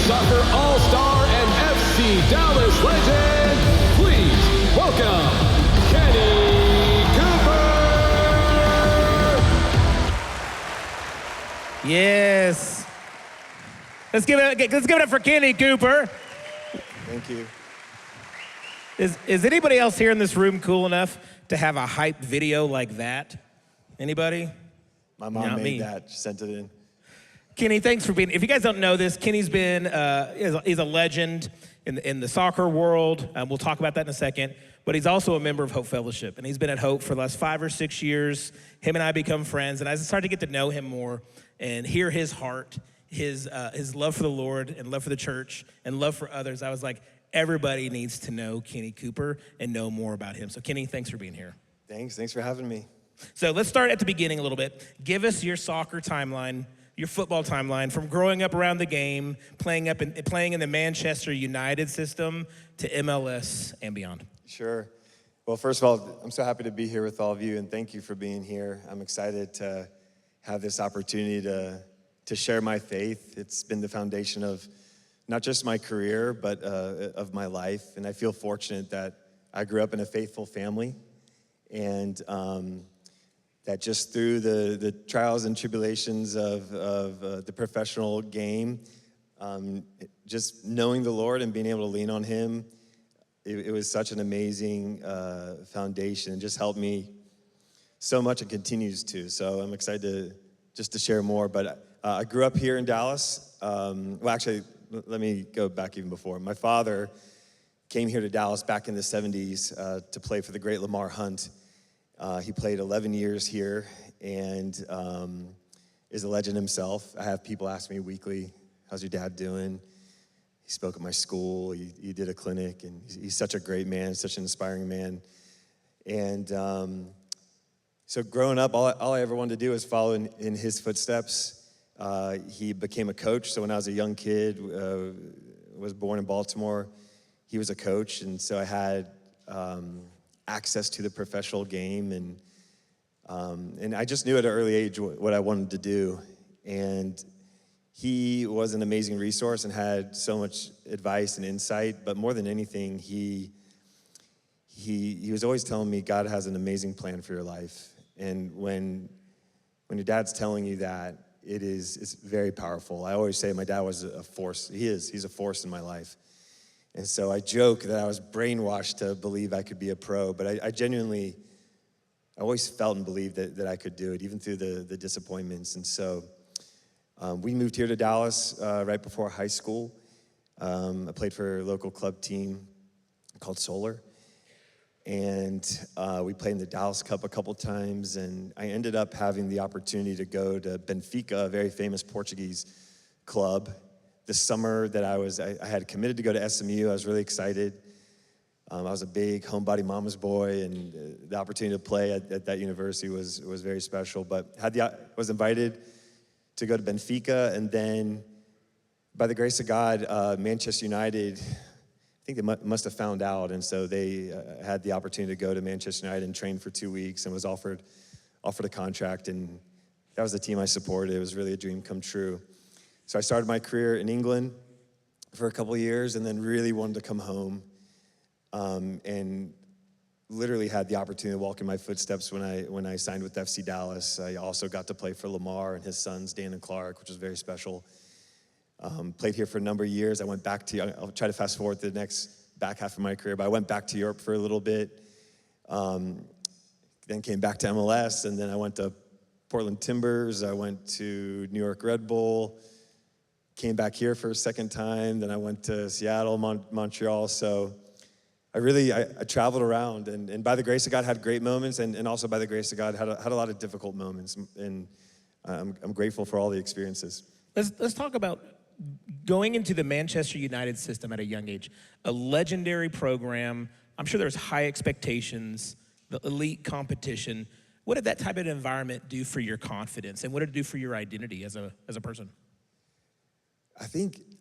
soccer all-star and FC Dallas legend, please welcome Kenny Cooper. Yes. Let's give it up for Kenny Cooper. Thank you. Is anybody else here in this room cool enough to have a hype video like that? Anybody? My mom made that. She sent it in. Kenny, thanks for being. If you guys don't know this, Kenny's been he's a legend in the soccer world. We'll talk about that in a second. But he's also a member of Hope Fellowship, and he's been at Hope for the last 5 or 6 years. Him and I become friends, and I started to get to know him more and hear his heart, his love for the Lord and love for the church and love for others. I was like, everybody needs to know Kenny Cooper and know more about him. So Kenny, thanks for being here. Thanks for having me. So let's start at the beginning a little bit. Give us your soccer timeline, your football timeline, from growing up around the game, playing in the Manchester United system to MLS and beyond. Sure. Well, first of all, I'm so happy to be here with all of you, and thank you for being here. I'm excited to have this opportunity to share my faith. It's been the foundation of not just my career, but of my life. And I feel fortunate that I grew up in a faithful family, and that just through the trials and tribulations of the professional game, just knowing the Lord and being able to lean on Him, it was such an amazing foundation. It just helped me so much and continues to. So I'm excited to share more. But I grew up here in Dallas. Well, actually, let me go back even before. My father came here to Dallas back in the 70s to play for the great Lamar Hunt. He played 11 years here and is a legend himself. I have people ask me weekly, how's your dad doing? He spoke at my school, he did a clinic, and he's such a great man, such an inspiring man. And so growing up, all I ever wanted to do was follow in his footsteps. He became a coach, so when I was a young kid, was born in Baltimore, he was a coach, and so I had access to the professional game, and I just knew at an early age what I wanted to do. And he was an amazing resource and had so much advice and insight, but more than anything, he was always telling me God has an amazing plan for your life. And when your dad's telling you that, it's very powerful. I always say my dad was a force. He's a force in my life. And so I joke that I was brainwashed to believe I could be a pro, but I genuinely, I always felt and believed that I could do it, even through the disappointments. And so we moved here to Dallas right before high school. I played for a local club team called Solar. And we played in the Dallas Cup a couple times, and I ended up having the opportunity to go to Benfica, a very famous Portuguese club. This summer that I had committed to go to SMU. I was really excited. I was a big homebody mama's boy, and the opportunity to play at that university was very special. But was invited to go to Benfica, and then by the grace of God, Manchester United, I think they must have found out, and so they had the opportunity to go to Manchester United and train for 2 weeks, and was offered a contract, and that was the team I supported. It was really a dream come true. So I started my career in England for a couple of years, and then really wanted to come home, and literally had the opportunity to walk in my footsteps when I signed with FC Dallas. I also got to play for Lamar and his sons, Dan and Clark, which was very special. Played here for a number of years. I went back to, I'll try to fast forward to the next back half of my career, but I went back to Europe for a little bit, then came back to MLS, and then I went to Portland Timbers, I went to New York Red Bull, came back here for a second time, then I went to Seattle, Montreal, so I traveled around, and by the grace of God, had great moments, and also by the grace of God, had a lot of difficult moments, and I'm grateful for all the experiences. Let's talk about going into the Manchester United system at a young age, a legendary program. I'm sure there's high expectations, the elite competition. What did that type of environment do for your confidence, and what did it do for your identity as a person?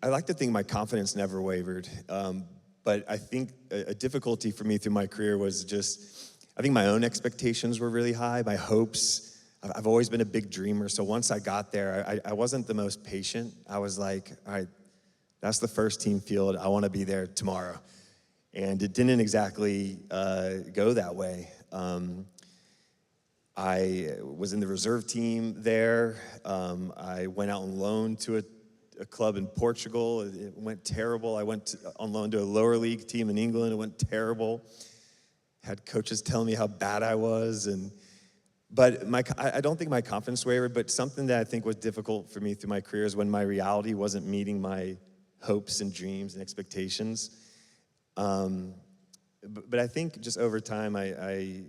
I like to think my confidence never wavered, but I think a difficulty for me through my career was I think my own expectations were really high, my hopes. I've always been a big dreamer, so once I got there, I wasn't the most patient. I was like, all right, That's the first team field. I want to be there tomorrow. And it didn't exactly go that way. I was in the reserve team there. I went out on loan to a club in Portugal. It went terrible. I went on loan to a lower league team in England. It went terrible. Had coaches telling me how bad I was. But I don't think my confidence wavered, but something that I think was difficult for me through my career is when my reality wasn't meeting my hopes and dreams and expectations. But I think just over time, I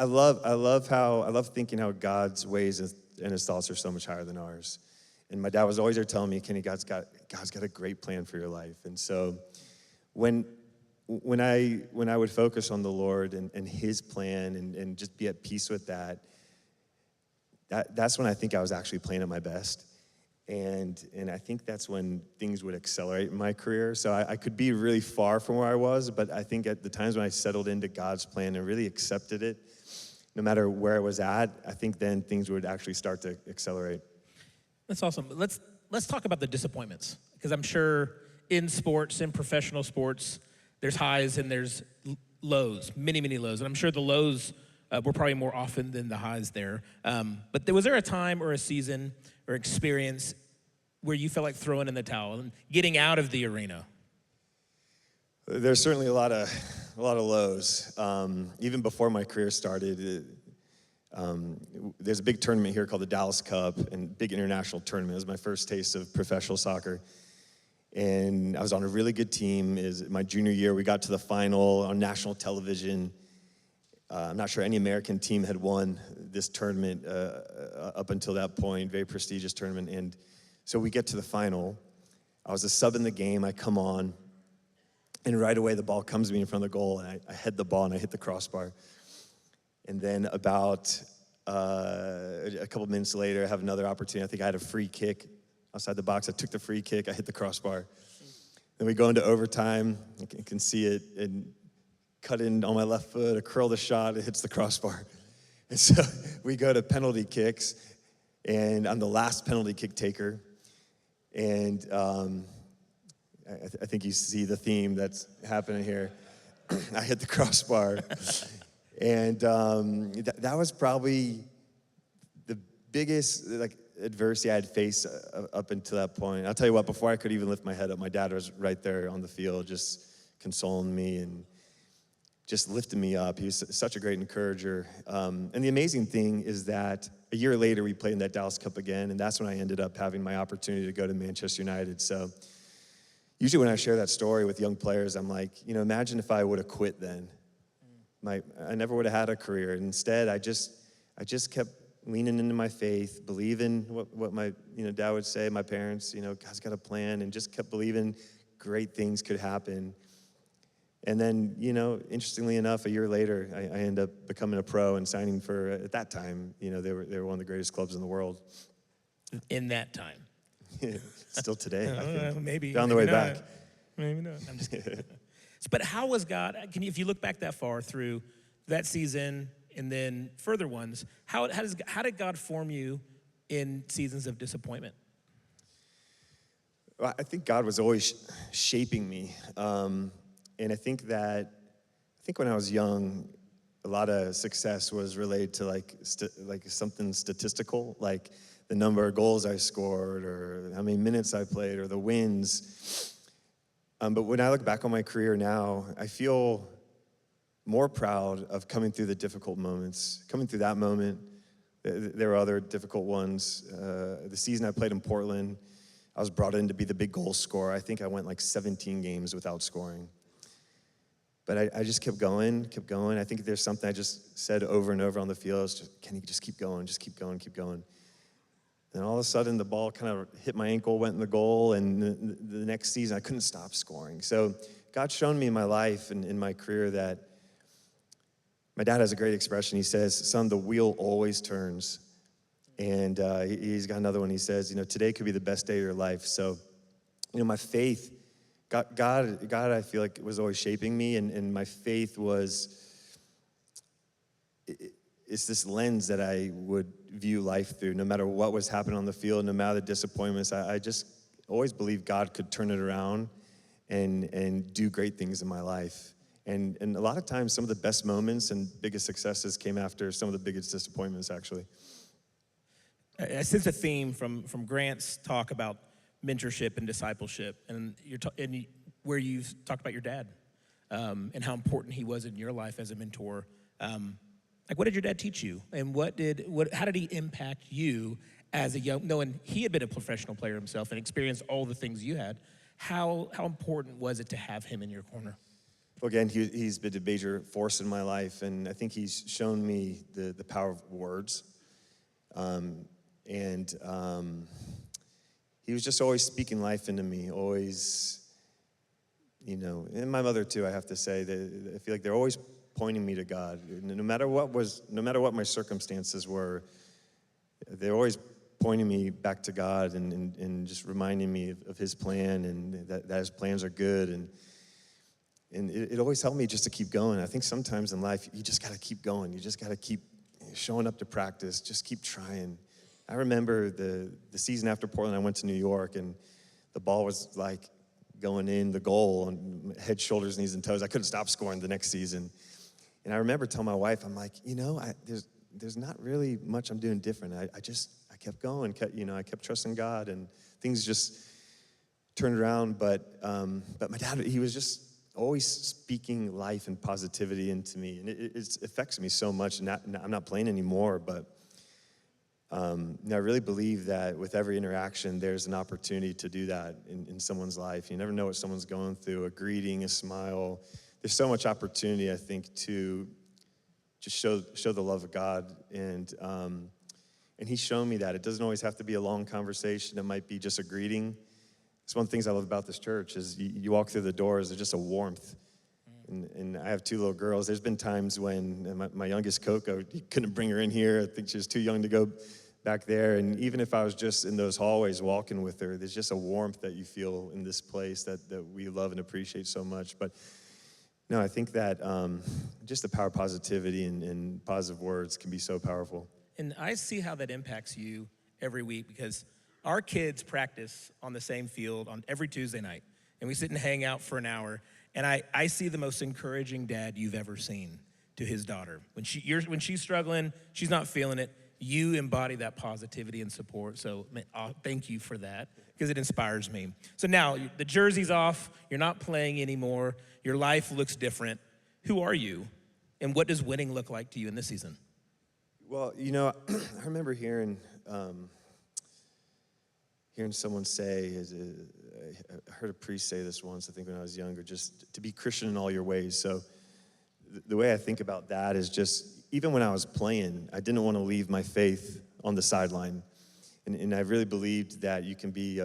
love thinking how God's ways and his thoughts are so much higher than ours. And my dad was always there telling me, Kenny, God's got a great plan for your life. And so when I would focus on the Lord and his plan and just be at peace with that's when I think I was actually playing at my best. And I think that's when things would accelerate in my career. So I could be really far from where I was, but I think at the times when I settled into God's plan and really accepted it, no matter where I was at, I think then things would actually start to accelerate. That's awesome. Let's talk about the disappointments, because I'm sure in sports, in professional sports, there's highs and there's lows, many, many lows. And I'm sure the lows were probably more often than the highs there. But was there a time or a season or experience where you felt like throwing in the towel and getting out of the arena? There's certainly a lot of lows. Even before my career started, there's a big tournament here called the Dallas Cup, and big international tournament. It was my first taste of professional soccer. And I was on a really good team. My junior year, we got to the final on national television. I'm not sure any American team had won this tournament up until that point, very prestigious tournament. And so we get to the final. I was a sub in the game. I come on, and right away the ball comes to me in front of the goal, and I head the ball, and I hit the crossbar. And then about a couple minutes later, I have another opportunity. I think I had a free kick outside the box. I took the free kick. I hit the crossbar. Then we go into overtime. You can see it, and cut in on my left foot, I curl the shot, it hits the crossbar. And so we go to penalty kicks, and I'm the last penalty kick taker. And I think you see the theme that's happening here. I hit the crossbar. And that was probably the biggest adversity I had faced up until that point. I'll tell you what, before I could even lift my head up, my dad was right there on the field just consoling me and just lifted me up. He was such a great encourager. And the amazing thing is that a year later, we played in that Dallas Cup again, and that's when I ended up having my opportunity to go to Manchester United. So usually when I share that story with young players, I'm like, imagine if I would have quit then. I never would have had a career. Instead, I just kept leaning into my faith, believing what my dad would say, my parents, God's got a plan, and just kept believing great things could happen. And then, interestingly enough, a year later, I ended up becoming a pro and signing for, at that time, they were one of the greatest clubs in the world. In that time. Still today, I think. Maybe. Down the way back. Maybe not. I'm just kidding. But how was God, if you look back that far through that season and then further ones, how did God form you in seasons of disappointment? Well, I think God was always shaping me. And I think when I was young, a lot of success was related to something statistical, like the number of goals I scored or how many minutes I played or the wins. But when I look back on my career now, I feel more proud of coming through the difficult moments. Coming through that moment, there were other difficult ones. The season I played in Portland, I was brought in to be the big goal scorer. I think I went 17 games without scoring. But I just kept going. I think there's something I just said over and over on the field. Can you just keep going, keep going. And all of a sudden, the ball kind of hit my ankle, went in the goal, and the next season, I couldn't stop scoring. So God's shown me in my life and in my career that my dad has a great expression. He says, son, the wheel always turns. And he's got another one. He says, today could be the best day of your life. So, my faith, God, I feel like was always shaping me, and my faith it's this lens that I would view life through. No matter what was happening on the field, no matter the disappointments, I always believed God could turn it around and do great things in my life. And a lot of times, some of the best moments and biggest successes came after some of the biggest disappointments, actually. I sense a theme from Grant's talk about mentorship and discipleship, and where you talked about your dad and how important he was in your life as a mentor. Like, what did your dad teach you, and how did he impact you as a young? Knowing he had been a professional player himself and experienced all the things you had, how important was it to have him in your corner? Well, again, he's been a major force in my life, and I think he's shown me the power of words. He was just always speaking life into me, always, and my mother too, I have to say, that I feel like they're always pointing me to God. No matter what my circumstances were, they're always pointing me back to God and just reminding me of his plan, and that his plans are good. And it always helped me just to keep going. I think sometimes in life, you just got to keep going. You just got to keep showing up to practice. Just keep trying. I remember the season after Portland, I went to New York, and the ball was like going in the goal on head, shoulders, knees, and toes. I couldn't stop scoring the next season. And I remember telling my wife, I'm like, there's not really much I'm doing different. I kept going, I kept trusting God, and things just turned around. But my dad, he was just always speaking life and positivity into me, and it affects me so much. And I'm not playing anymore, but I really believe that with every interaction, there's an opportunity to do that in someone's life. You never know what someone's going through. A greeting, a smile. There's so much opportunity, I think, to just show the love of God. And he's shown me that. It doesn't always have to be a long conversation. It might be just a greeting. It's one of the things I love about this church is you walk through the doors, there's just a warmth. And I have two little girls. There's been times when my youngest, Coco, he couldn't bring her in here. I think she was too young to go back there. And even if I was just in those hallways walking with her, there's just a warmth that you feel in this place that we love and appreciate so much. But no, I think that just the power of positivity and positive words can be so powerful. And I see how that impacts you every week, because our kids practice on the same field on every Tuesday night. And we sit and hang out for an hour. And I see the most encouraging dad you've ever seen to his daughter. When she's struggling, she's not feeling it, you embody that positivity and support. So thank you for that, because it inspires me. So now the jersey's off, you're not playing anymore, your life looks different. Who are you? And what does winning look like to you in this season? Well, I remember hearing someone say, I heard a priest say this once, I think when I was younger, just to be Christian in all your ways. So the way I think about that is just, even when I was playing, I didn't want to leave my faith on the sideline. And I really believed that you can be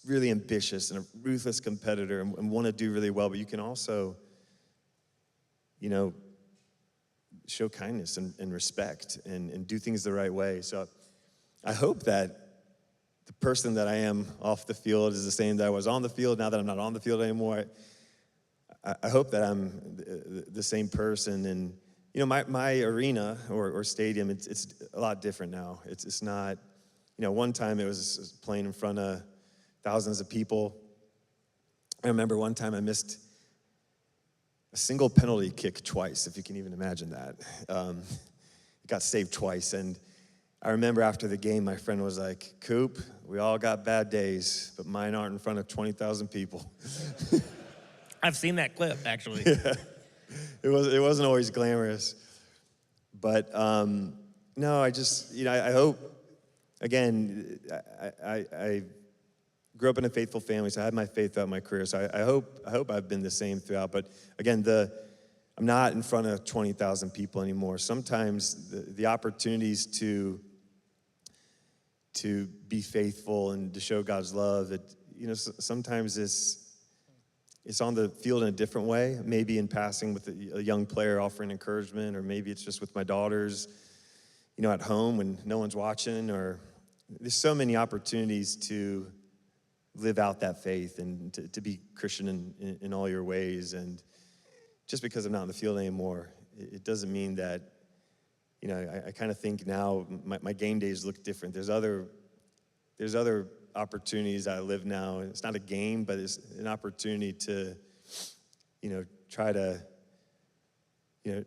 really ambitious and a ruthless competitor and want to do really well, but you can also, show kindness and respect and do things the right way. So I hope that the person that I am off the field is the same that I was on the field. Now that I'm not on the field anymore, I hope that I'm the same person. And my arena or stadium, it's a lot different now. It's not, one time it was playing in front of thousands of people. I remember one time I missed a single penalty kick twice, if you can even imagine that. It got saved twice, and I remember after the game, my friend was like, "Coop, we all got bad days, but mine aren't in front of 20,000 people." I've seen that clip, actually. Yeah. It wasn't always glamorous. But no, I just, I hope, again, I grew up in a faithful family, so I had my faith throughout my career. So I hope I've been the same throughout. But again, I'm not in front of 20,000 people anymore. Sometimes the opportunities to be faithful and to show God's love, sometimes it's on the field in a different way, maybe in passing with a young player offering encouragement, or maybe it's just with my daughters, at home when no one's watching, or there's so many opportunities to live out that faith and to be Christian in all your ways. And just because I'm not in the field anymore, it doesn't mean that, I kind of think now my game days look different. There's other opportunities I live now. It's not a game, but it's an opportunity to, try to,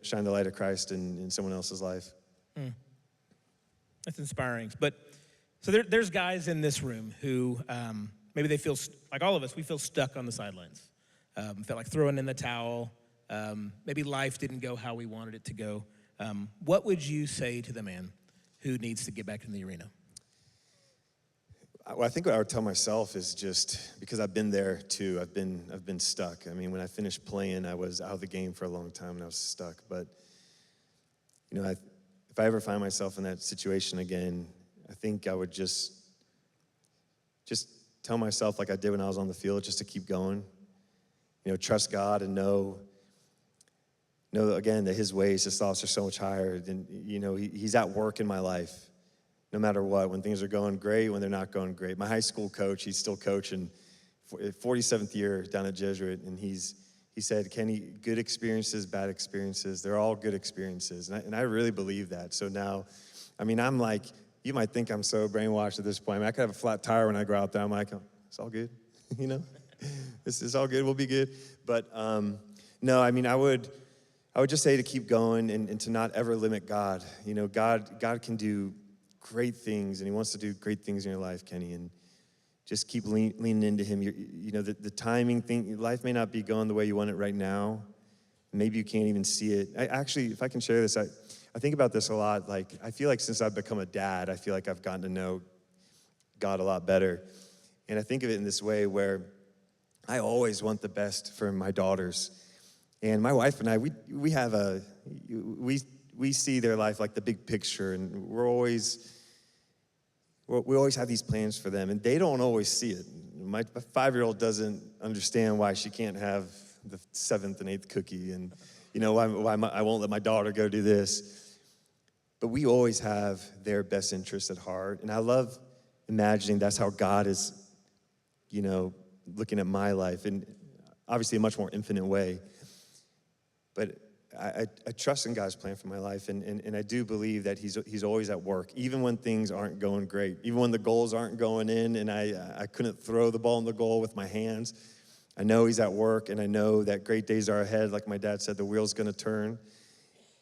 shine the light of Christ in someone else's life. That's inspiring. But so there's guys in this room who maybe they feel, like all of us, we feel stuck on the sidelines. Felt like throwing in the towel. Maybe life didn't go how we wanted it to go. What would you say to the man who needs to get back in the arena? Well, I think what I would tell myself is just, because I've been there too, I've been stuck. I mean, when I finished playing, I was out of the game for a long time and I was stuck. But, if I ever find myself in that situation again, I think I would just tell myself, like I did when I was on the field, just to keep going. Trust God and know again that his ways, his thoughts are so much higher than, he's at work in my life. No matter what, when things are going great, when they're not going great. My high school coach, he's still coaching, 47th year down at Jesuit, and he said, Kenny, good experiences, bad experiences, they're all good experiences. And I really believe that. So now, I'm like, you might think I'm so brainwashed at this point. I could have a flat tire when I go out there. I'm like, it's all good, This is all good, we'll be good. But no, I would just say to keep going and to not ever limit God. God can do great things, and he wants to do great things in your life, Kenny, and just keep leaning into him. The timing thing, life may not be going the way you want it right now. Maybe you can't even see it. If I can share this, I think about this a lot. Like, I feel like since I've become a dad, I feel like I've gotten to know God a lot better. And I think of it in this way where I always want the best for my daughters. And my wife and I, we see their life like the big picture, and we always have these plans for them, and they don't always see it. My 5-year-old doesn't understand why she can't have the 7th and 8th cookie, and why I won't let my daughter go do this. But we always have their best interests at heart, and I love imagining that's how God is, looking at my life, in obviously a much more infinite way. But I trust in God's plan for my life, and I do believe that he's always at work, even when things aren't going great, even when the goals aren't going in, and I couldn't throw the ball in the goal with my hands. I know he's at work, and I know that great days are ahead. Like my dad said, the wheel's going to turn.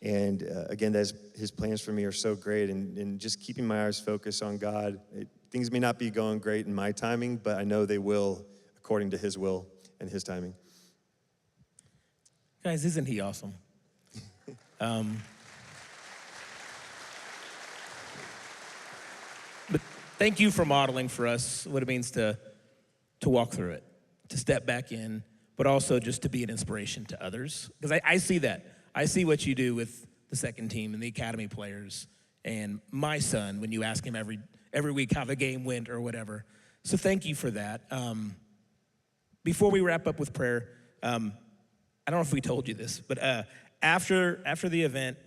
And again, his plans for me are so great, and just keeping my eyes focused on God. Things may not be going great in my timing, but I know they will according to his will and his timing. Guys, isn't he awesome? But thank you for modeling for us what it means to walk through it, to step back in, but also just to be an inspiration to others. Because I see that. I see what you do with the second team and the academy players, and my son, when you ask him every week how the game went or whatever. So thank you for that. Before we wrap up with prayer, I don't know if we told you this, but after the event,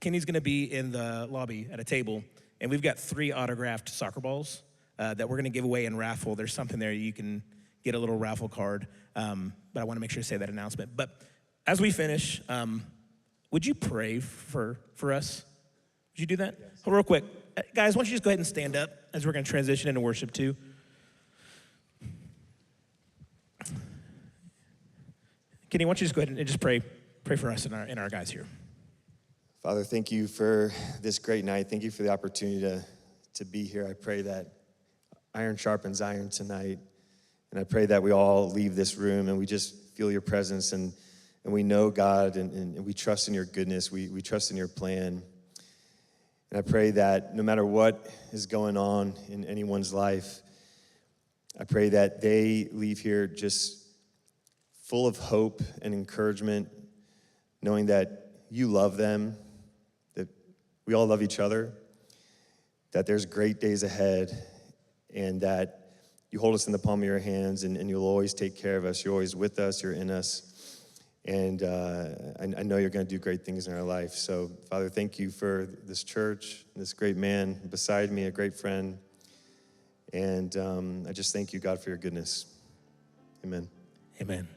Kenny's gonna be in the lobby at a table, and we've got 3 autographed soccer balls that we're gonna give away and raffle. There's something there you can get a little raffle card, but I wanna make sure to say that announcement. But as we finish, would you pray for us? Would you do that? Yes. Oh, real quick. Guys, why don't you just go ahead and stand up as we're gonna transition into worship too. Kenny, why don't you just go ahead and just pray for us and our guys here. Father, thank you for this great night. Thank you for the opportunity to be here. I pray that iron sharpens iron tonight. And I pray that we all leave this room and we just feel your presence and we know God and we trust in your goodness. We trust in your plan. And I pray that no matter what is going on in anyone's life, I pray that they leave here just full of hope and encouragement, knowing that you love them, that we all love each other, that there's great days ahead, and that you hold us in the palm of your hands, and you'll always take care of us. You're always with us. You're in us. And I know you're going to do great things in our life. So, Father, thank you for this church, this great man beside me, a great friend. And I just thank you, God, for your goodness. Amen. Amen.